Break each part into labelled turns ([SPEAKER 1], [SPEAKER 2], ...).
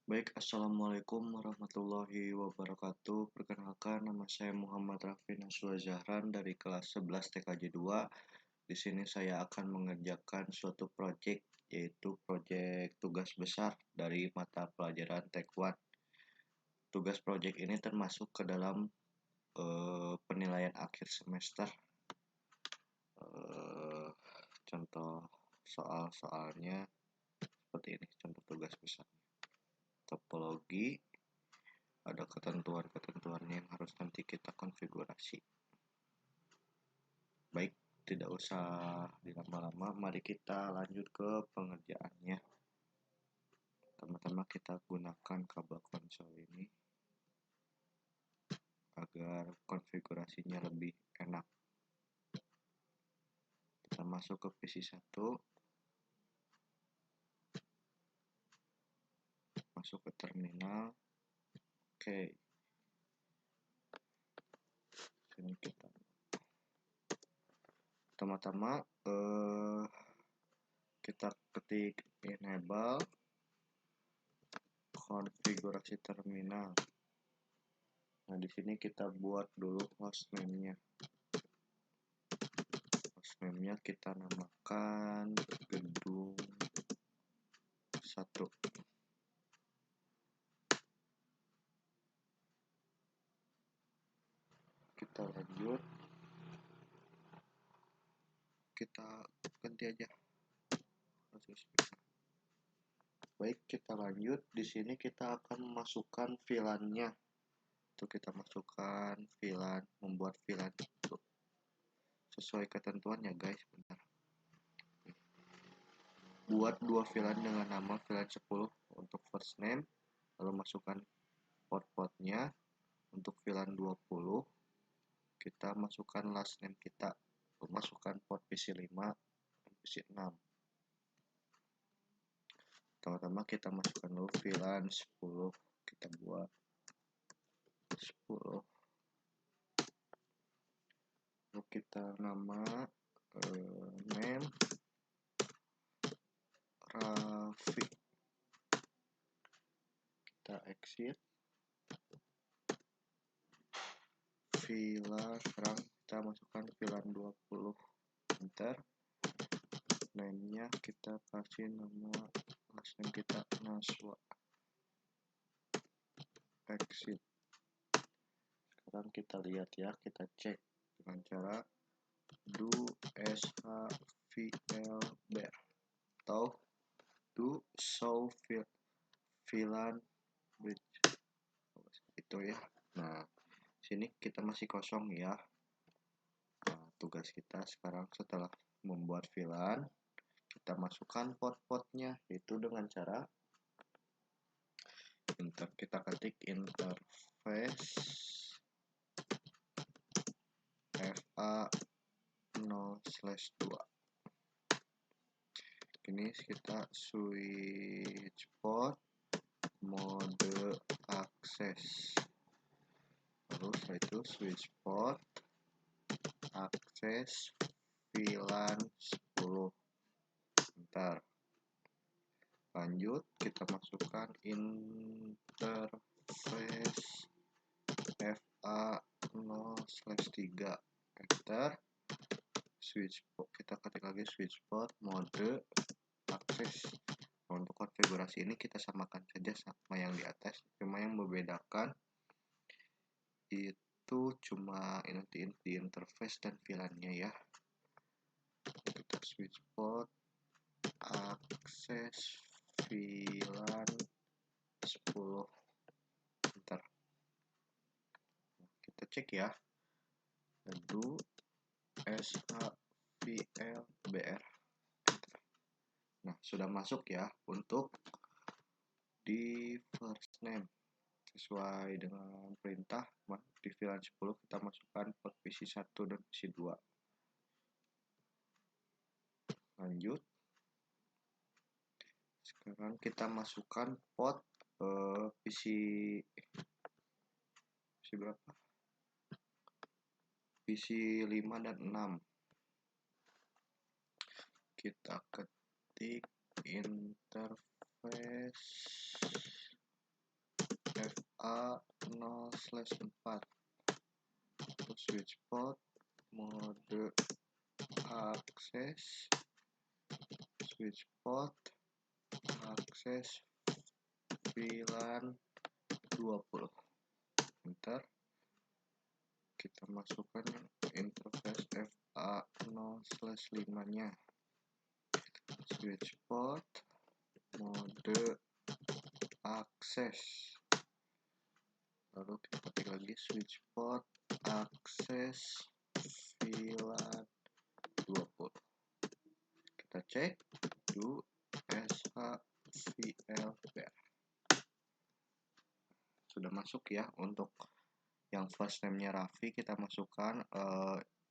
[SPEAKER 1] Baik, Assalamualaikum warahmatullahi wabarakatuh. Perkenalkan, nama saya Muhammad Raffi Naswa Zahran dari kelas 11 TKJ 2. Di sini saya akan mengerjakan suatu proyek, yaitu proyek tugas besar dari mata pelajaran Taekwondo. Tugas proyek ini termasuk ke dalam penilaian akhir semester. Eh, Contoh soal-soalnya seperti ini, contoh tugas besar. Topologi, ada ketentuan-ketentuannya yang harus nanti kita konfigurasi. Baik, tidak usah dilama-lama, mari kita lanjut ke pengerjaannya. Pertama-tama kita gunakan kabel konsol ini agar konfigurasinya lebih enak. Kita masuk ke PC1, masuk ke terminal. Oke, sini kita pertama-tama kita ketik enable konfigurasi terminal. Nah, di sini kita buat dulu hostname-nya. Hostname-nya kita namakan gedung 1. Kita lanjut, kita ganti aja. Baik, kita lanjut. Di sini kita akan memasukkan VLAN-nya. Itu kita masukkan VLAN, membuat VLAN itu sesuai ketentuannya, guys. Bentar. Buat dua VLAN dengan nama VLAN 10 untuk first name, lalu masukkan port-portnya. Untuk VLAN 20 kita masukkan last name kita, masukkan port PC5 dan PC6. Pertama-tama kita masukkan dulu VLAN 10, kita buat 10, lalu kita nama name Raffi, kita exit VLAN. Sekarang kita masukkan VLAN 20, enter. Name-nya kita kasih nama last name kita Naswa, exit. Sekarang kita lihat ya, kita cek dengan cara do shvlber atau do show VLAN bridge itu ya. Nah, sini kita masih kosong ya. Nah, tugas kita sekarang setelah membuat VLAN, kita masukkan port-portnya, yaitu dengan cara kita ketik interface FA0/2. Ini kita switch port mode akses, lalu setelah itu switch port akses VLAN 10. Bentar. Lanjut, kita masukkan interface FA0/3, enter. Switch port, kita ketik lagi switch port mode akses. Nah, untuk konfigurasi ini kita samakan saja sama yang di atas, cuma yang membedakan itu cuma nanti di interface dan VLAN-nya ya. Kita switch port akses VLAN 10, bentar. Kita cek ya, do shvlbr. Nah, sudah masuk ya. Untuk di first name sesuai dengan perintah di VLAN 10 kita masukkan port PC1 dan PC2. Lanjut, sekarang kita masukkan port PC berapa? PC5 dan 6. Kita ketik interface FA0/4. Switch port, mode akses, switch port, akses VLAN 20. Enter. Kita masukkan interface FA0/5 nya, switch port, mode akses, lalu kita ketik lagi switch port, akses VLAN 20. Kita cek do SHVL-BR. Sudah masuk ya. Untuk yang flash name-nya Raffi kita masukkan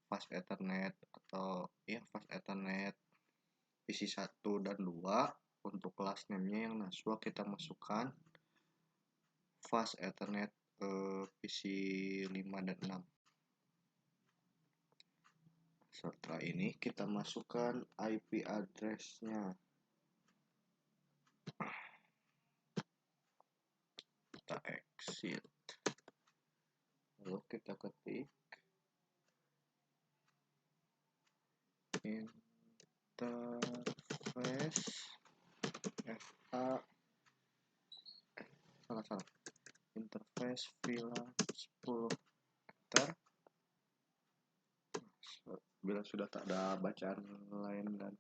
[SPEAKER 1] fast Ethernet atau ya fast Ethernet PC 1 dan 2. Untuk kelas name-nya yang Naswa kita masukkan fast Ethernet PC 5 dan 6. Setelah ini kita masukkan IP address-nya. Kita exit. Lalu kita ketik interface interface VLAN 10. Enter. Bila sudah tak ada bacaan lain dan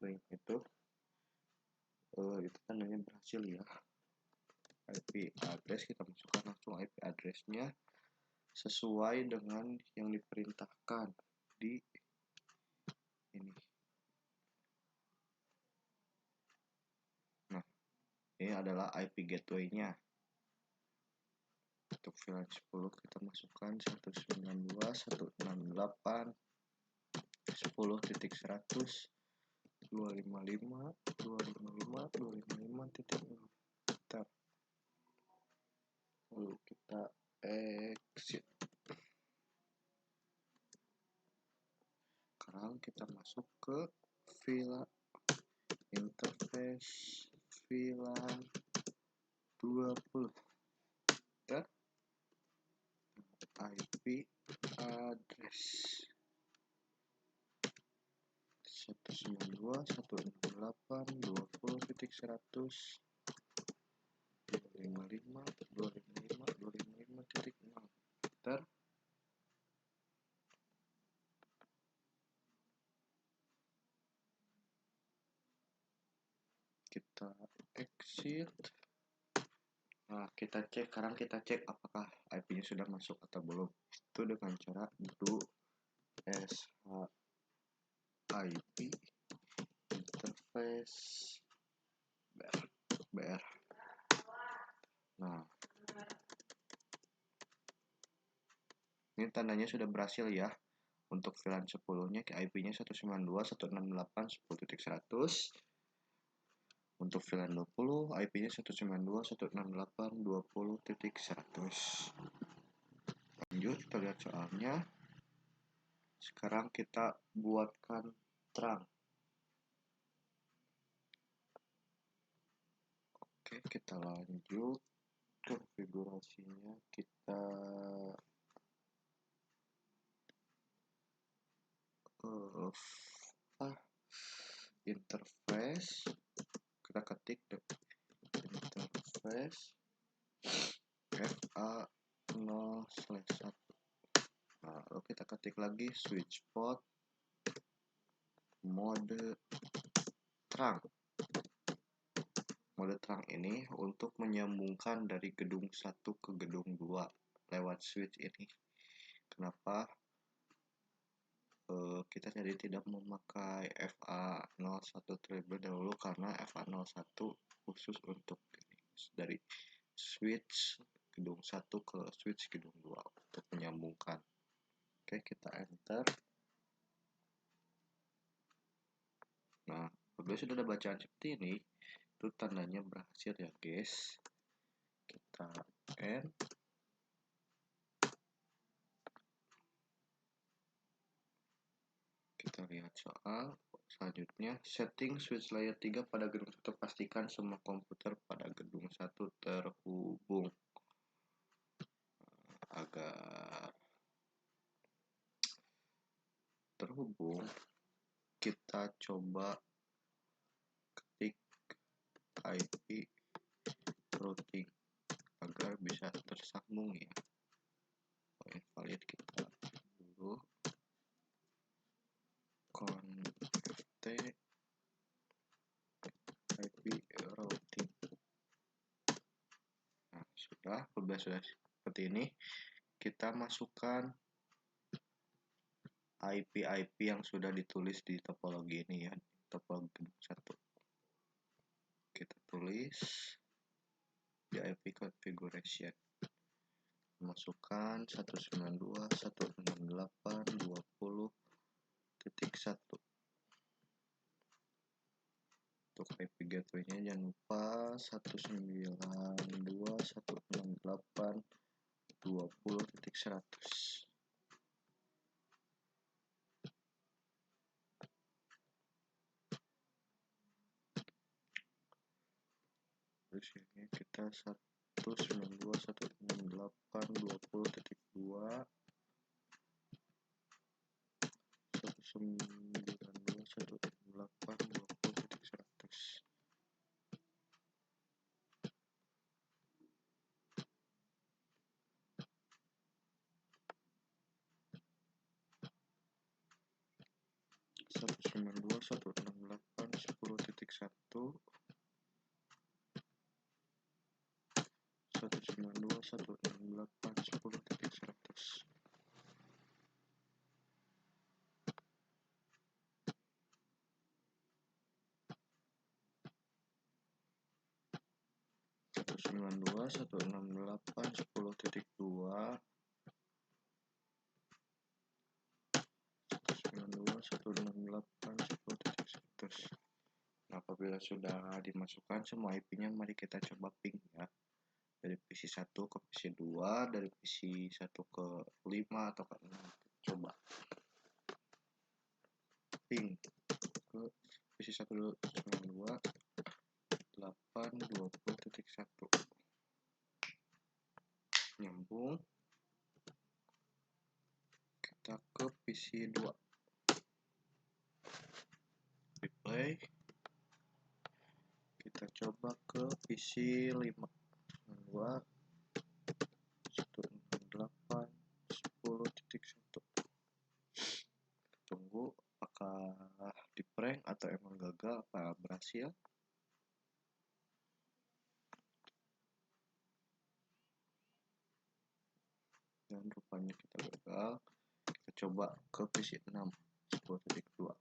[SPEAKER 1] link itu tandanya berhasil ya. IP address kita masukkan langsung IP address-nya sesuai dengan yang diperintahkan di ini. Nah, ini adalah IP gateway-nya. Untuk VLAN 10 kita masukkan 192.168.10.100 255.255.255.0. Lalu kita exit. Sekarang kita masuk ke VLAN interface VLAN 20. Dan IP address 192.168.20.100 255.255.255.0. Enter. Kita exit. Nah, sekarang kita cek apakah IP-nya sudah masuk atau belum. Itu dengan cara do SHIP interface BR. Nah, ini tandanya sudah berhasil ya. Untuk VLAN 10-nya IP-nya 192.168.10.100. Untuk VLAN 20 IP-nya 192.168.20.100. Lanjut, kita lihat soalnya. Sekarang kita buatkan terang. Oke, kita lanjut. Konfigurasinya kita interface. Kita ketik interface FA0/1. Nah, lalu kita ketik lagi switch port, mode terang. Mode terang ini untuk menyambungkan dari gedung 1 ke gedung 2 lewat switch ini. Kenapa kita jadi tidak memakai FA01 terlebih dahulu, karena FA01 khusus untuk dari switch gedung 1 ke switch gedung 2 untuk menyambungkan. Oke, kita enter. Nah, apabila sudah ada bacaan seperti ini, itu tandanya berhasil ya guys. Kita end. Kita lihat soal selanjutnya. Setting switch layer 3 pada gedung 1. Pastikan semua komputer pada gedung 1 terhubung. agar terhubung, kita coba ketik IP routing agar bisa tersambung ya. Invalid kita dulu connect IP routing. Nah, sudah seperti ini. Kita masukkan IP yang sudah ditulis di topologi ini ya, topologi 1. Kita tulis di IP configuration. Masukkan 192.168.20.1. Untuk IP gateway-nya jangan lupa 192.168.20.100. Di sini kita 192.168.20.2 192.168.20.100. Satu sembilan dua satu enam delapan 10.1 192.168.10.100. Satu sembilan dua satu enam delapan 10.2 192.168.10.100. Nah, apabila sudah dimasukkan semua IP-nya, mari kita coba ping ya. Dari PC 1 ke PC 2, dari PC 1 ke 5 atau ke 6. Coba ping ke PC 192.8.20.1. Nyambung. Kita ke PC 2. Replay. Kita coba ke PC 5. 2 168 10.1. Tunggu apakah di prank atau emang gagal, apa berhasil. Dan rupanya kita gagal. Kita coba ke PC 6 10.2.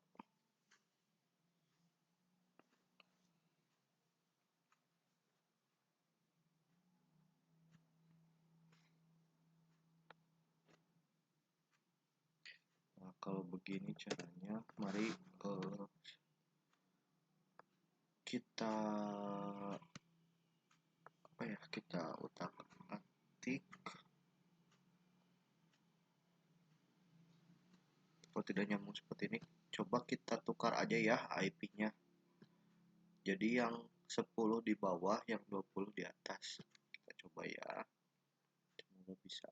[SPEAKER 1] Nah, kalau begini caranya, mari kita utak-atik. Kalau tidak nyambung seperti ini, coba kita tukar aja ya IP-nya. Jadi yang 10 di bawah, yang 20 di atas. Kita coba ya. Semoga bisa.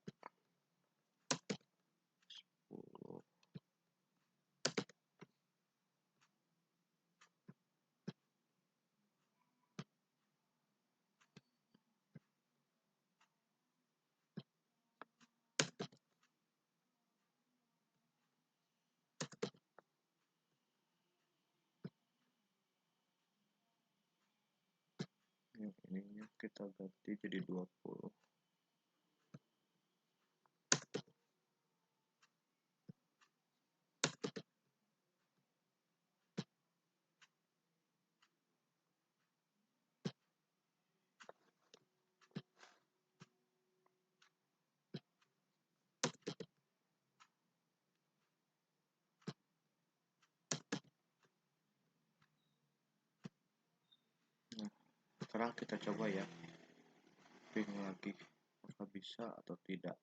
[SPEAKER 1] 10. Yang ininya kita ganti jadi 20. Nah, sekarang kita coba ya, ping lagi apakah bisa atau tidak.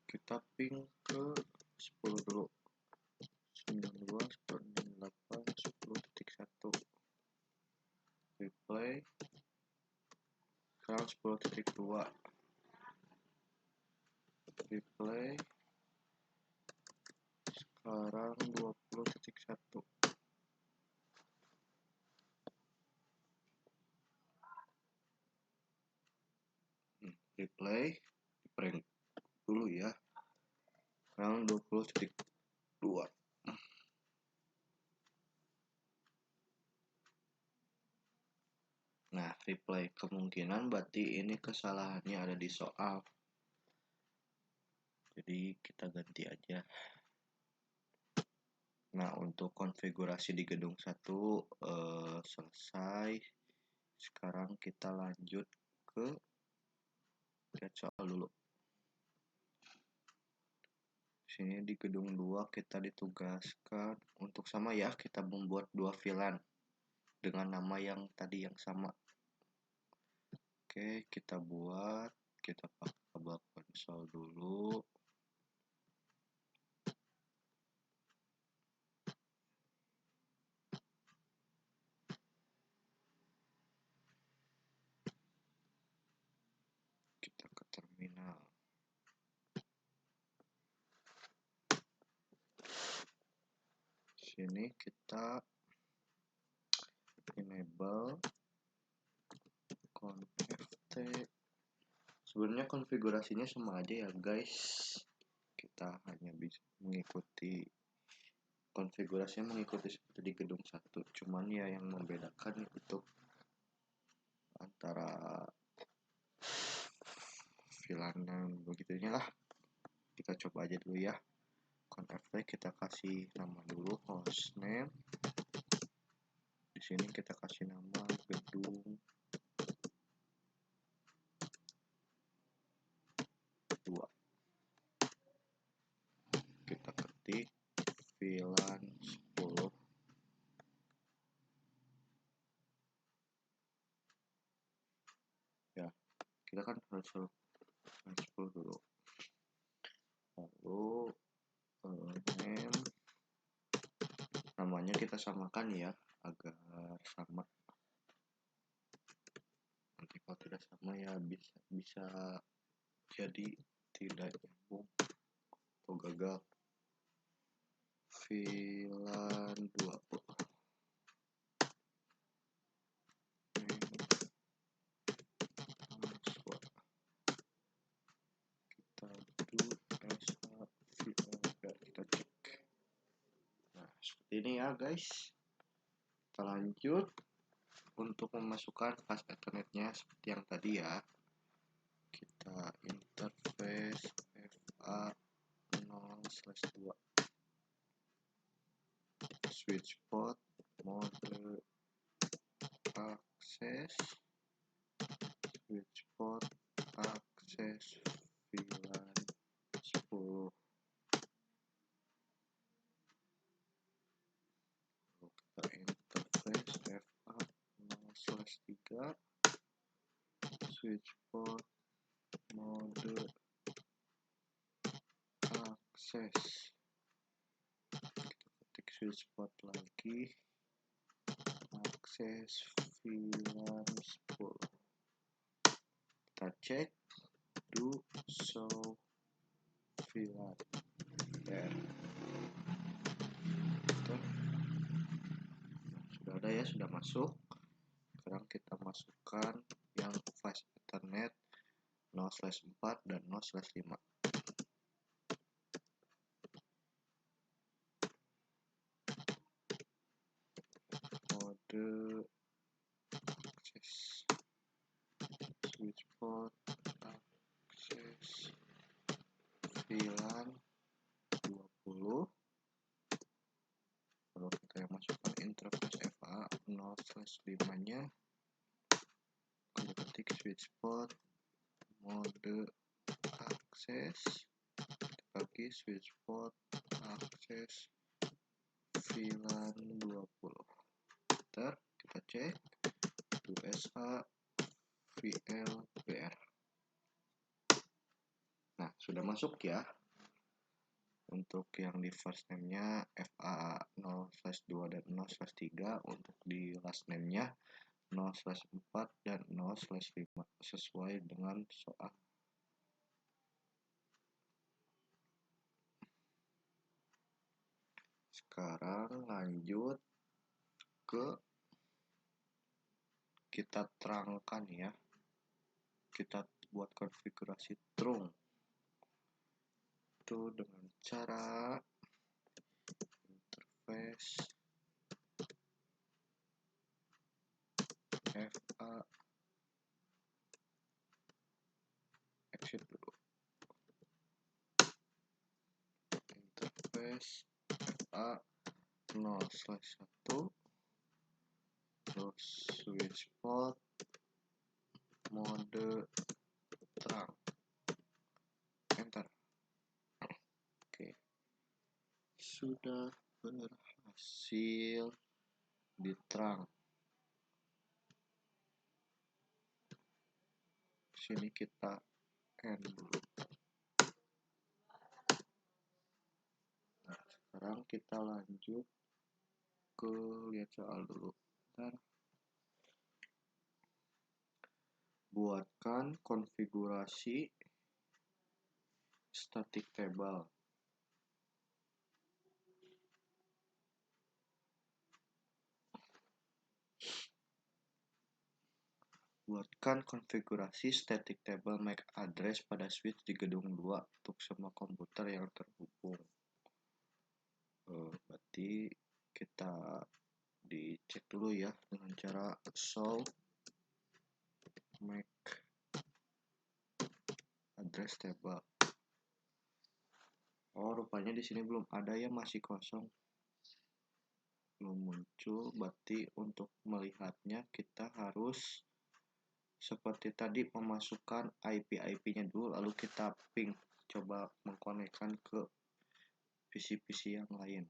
[SPEAKER 1] Kita ping ke 10 dulu. 92.168.10.1. Replay. Sekarang 20.1. Replay, prank dulu ya. Sekarang 20.2. Nah, replay kemungkinan berarti ini kesalahannya ada di soal. Jadi kita ganti aja. Nah, untuk konfigurasi di gedung 1 selesai. Sekarang kita lanjut ke lihat soal dulu. Sini di gedung 2 kita ditugaskan untuk sama ya, kita membuat 2 VLAN dengan nama yang tadi yang sama. Oke, kita buat, kita pakai kabel konsol dulu. Kita ke terminal. Sini kita enable conft. Sebenarnya konfigurasinya sama aja ya guys. Kita hanya bisa mengikuti konfigurasinya mengikuti seperti di gedung 1. Cuman ya yang membedakan itu antara VLAN dan begitunya lah. Kita coba aja dulu ya. Conft kita kasih nama dulu hostname. Di sini kita kasih nama gedung 2. Kita ketik VLAN 10. Ya, kita kan harus 10 dulu. Lalu name, namanya kita samakan ya agar sama. Nanti kalau tidak sama ya bisa jadi tidak nyambung atau gagal. VLAN 20. Kita cek. Nah, seperti ini ya guys. Kita lanjut untuk memasukkan fast ethernetnya seperti yang tadi ya. Kita interface FA 0/2 switch port mode akses switch port akses VLAN 10. Kita interface FA 0/3 switch port mode akses. Kita ketik switch port lagi akses VLAN 10. Kita cek do show VLAN there. Sudah ada ya, sudah masuk. Sekarang kita masukkan yang fast ethernet 0/4 dan 0/5. Mode akses switch port akses VLAN 20. Lalu kita yang masukkan interface FA 0/5 nya. Kita ketik switch port mode akses bagi switch port akses VLAN 20. Kita cek USA VLBR. Nah, sudah masuk ya. Untuk yang di first name-nya FA 0/2 dan 0/3, untuk di last name-nya 0/4 dan 0/5 sesuai dengan soal. Sekarang lanjut ke kita terangkan ya. Kita buat konfigurasi trunk itu dengan cara interface FA exit dulu, interface FA 0/1, terus switch port mode trunk, enter. Oke, sudah berhasil di trunk. Sini kita end dulu. Nah, sekarang kita lanjut ke lihat soal dulu. Bentar. Buatkan konfigurasi static table. Buatkan konfigurasi static table MAC address pada switch di gedung 2 untuk semua komputer yang terhubung. Berarti kita dicek dulu ya dengan cara solve MAC address table. Oh, rupanya di sini belum ada ya, masih kosong. Belum muncul, berarti untuk melihatnya kita harus seperti tadi memasukkan IP-nya dulu, lalu kita ping, coba mengkonekkan ke PC-PC yang lain.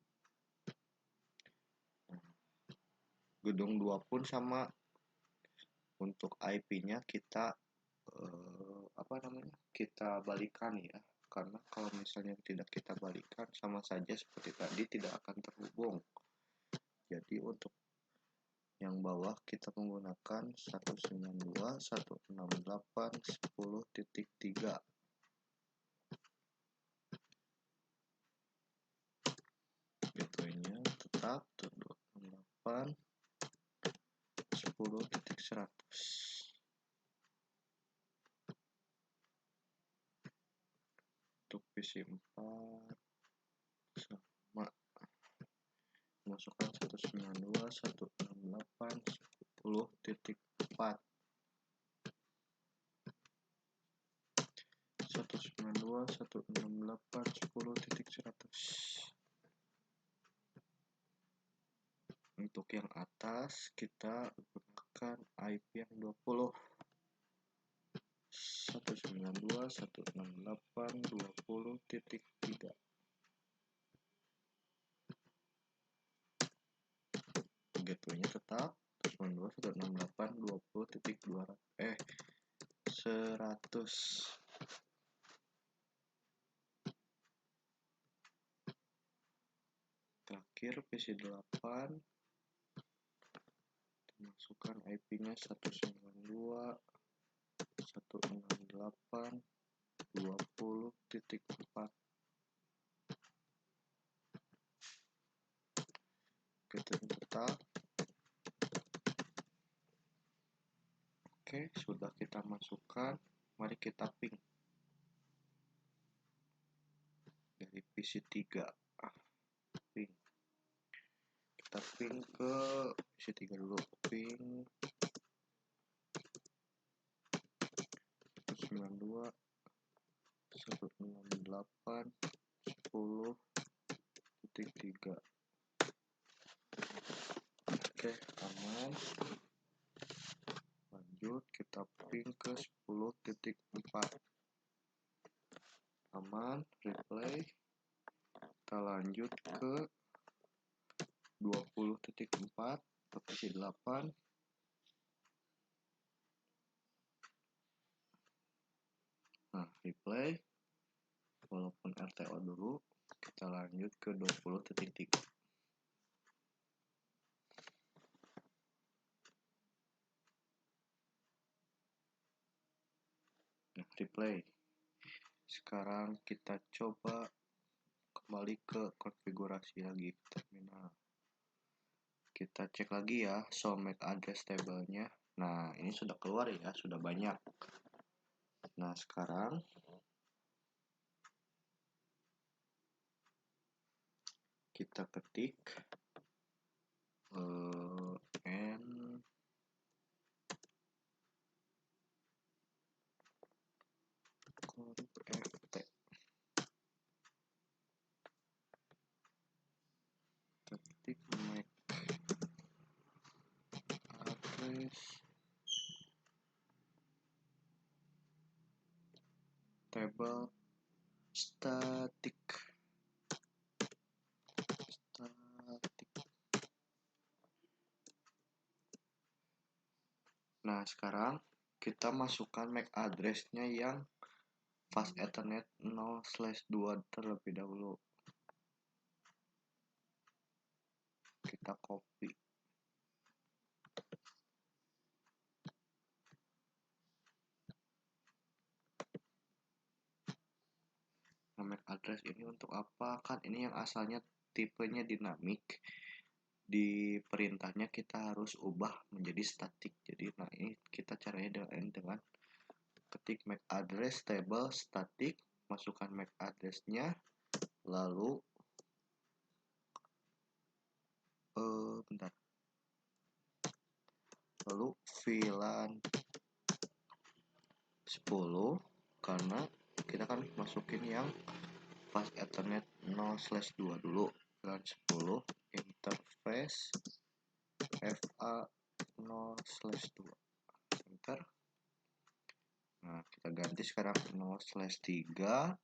[SPEAKER 1] Gedung 2 pun sama, untuk IP-nya kita kita balikan ya, karena kalau misalnya tidak kita balikan sama saja seperti tadi, tidak akan terhubung. Jadi untuk yang bawah kita menggunakan 192.168.10.3. gateway-nya tetap 268.10.100. Untuk PC 4 sama, masukkan 192.168.10.4. 192.168.10.100. Untuk yang atas kita gunakan IP yang 20. 192.168.20.3. gateway-nya tetap 192.168.20.100. Terakhir PC 8, masukkan IP-nya 192.168.20.4. gateway tetap. Oke, sudah kita masukkan. Mari kita ping dari PC 3. Ping. Kita ping ke PC 3 dulu. Ping 192.168.10.3. Oke, aman. Lanjut kita ping ke 10.4. Aman, replay. Kita lanjut ke 20.4 ke PC 8. Nah, replay. Walaupun RTO dulu, kita lanjut ke 20.3. Nah, replay. Sekarang kita coba kembali ke konfigurasi lagi terminal. Kita cek lagi ya show MAC address table-nya. Nah, ini sudah keluar ya, sudah banyak. Nah, sekarang kita ketik n ft, ketik MAC address table static. Nah, sekarang kita masukkan MAC address-nya yang fast ethernet 0/2 terlebih dahulu. Kita copy. Nah, MAC address ini untuk apa? Kan ini yang asalnya tipenya dinamik. Di perintahnya kita harus ubah menjadi statik. Jadi, nah ini kita caranya dengan ketik MAC address table static, masukkan MAC address-nya, lalu lalu VLAN 10, karena kita kan masukin yang fast ethernet 0/2 dulu. VLAN 10 interface FA 0/2 enter. Nah, kita ganti sekarang 0/3.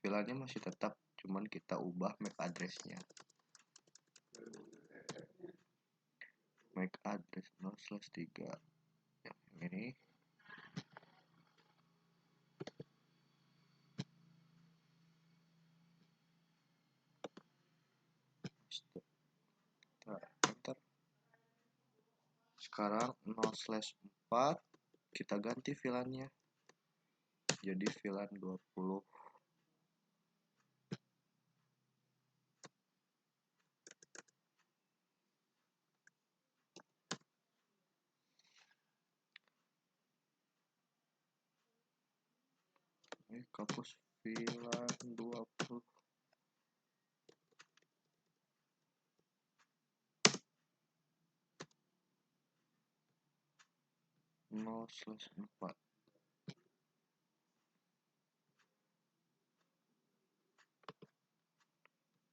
[SPEAKER 1] VLAN-nya masih tetap, cuman kita ubah MAC address-nya. MAC address 0/3 yang ini. Enter. Sekarang 0/4 kita ganti VLAN-nya jadi VLAN 20. Ini hapus VLAN 20. Nol slash 4.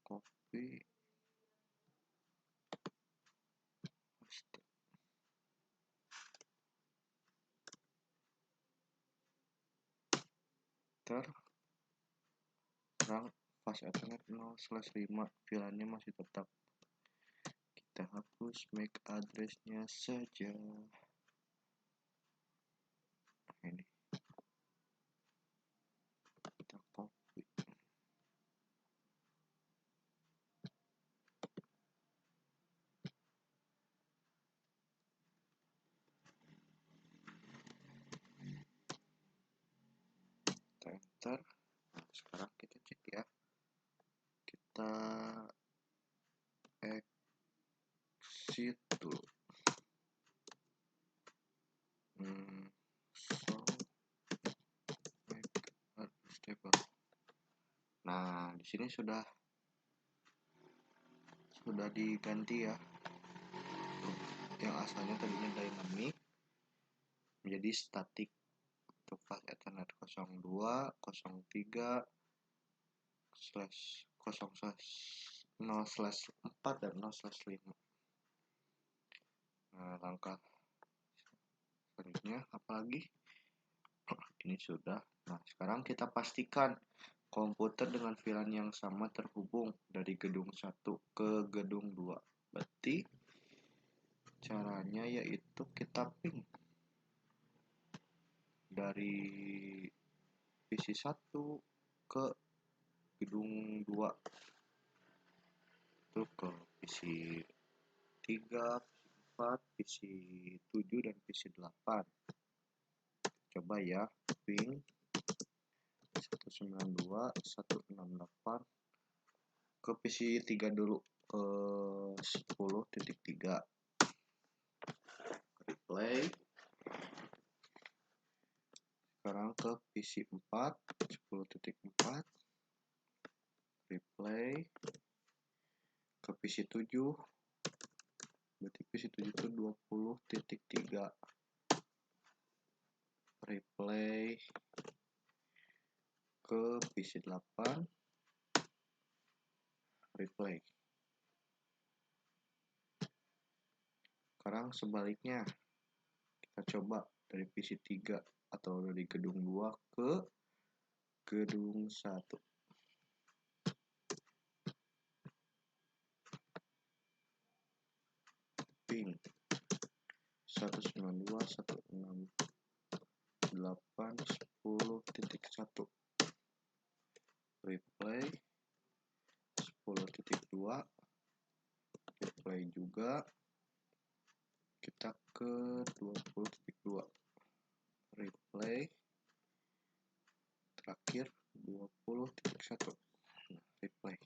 [SPEAKER 1] Copy, paste. Sekarang fast ethernet 0/5 VLAN-nya masih tetap. Kita hapus MAC address-nya saja. Ini kita copy. Kita enter. Nah, sekarang kita cek ya. Kita exit dulu. Nah, di sini sudah diganti ya. Yang asalnya tadinya dynamic menjadi static. Untuk fast ethernet 02, 03, 0/4 dan 0/5. Nah, langkah selanjutnya apalagi? Ini sudah. Nah, sekarang kita pastikan komputer dengan VLAN yang sama terhubung dari gedung 1 ke gedung 2. Berarti caranya yaitu kita ping dari PC 1 ke gedung 2 itu ke PC 3, PC 4, PC 7 dan PC 8. Coba ya, ping 192.168 ke PC 3 dulu, 10.3 replay. Sekarang ke PC 4 10.4 replay. Ke PC 7, berarti PC 7 itu 20.3 replay. Ke PC 8 replay. Sekarang sebaliknya, kita coba dari PC 3 atau dari gedung 2 ke gedung 1. Ping 192.168.10.1 replay. 10.2 replay juga. Kita ke 20.2 replay. Terakhir 20.1 replay.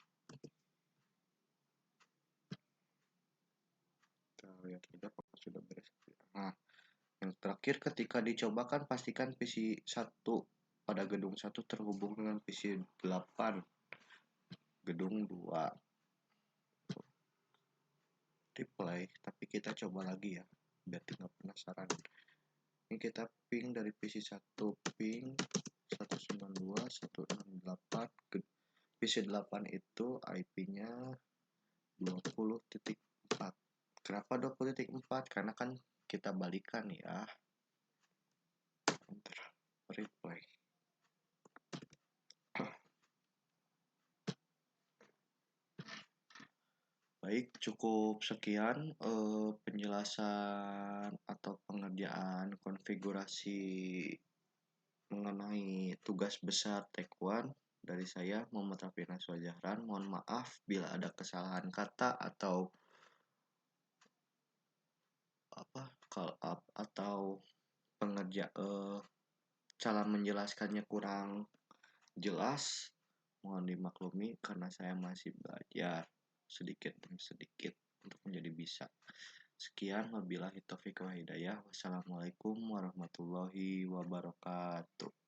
[SPEAKER 1] Kita lihat saja apakah sudah beres. Nah, yang terakhir ketika dicobakan pastikan PC 1 pada gedung 1 terhubung dengan PC 8 gedung 2. Replay, tapi kita coba lagi ya biar tidak penasaran. Ini kita ping dari PC 1, ping 192.168. PC 8 itu IP-nya 20.4. Kenapa 20.4? Karena kan kita balikan ya. Replay. Baik, cukup sekian penjelasan atau pengerjaan konfigurasi mengenai tugas besar Take-1 dari saya, Muhammad Raffi Naswa Jahran. Mohon maaf bila ada kesalahan kata atau cara menjelaskannya kurang jelas. Mohon dimaklumi karena saya masih belajar sedikit demi sedikit untuk menjadi bisa. Sekian, wabillahi taufiq wal hidayah. Wassalamualaikum warahmatullahi wabarakatuh.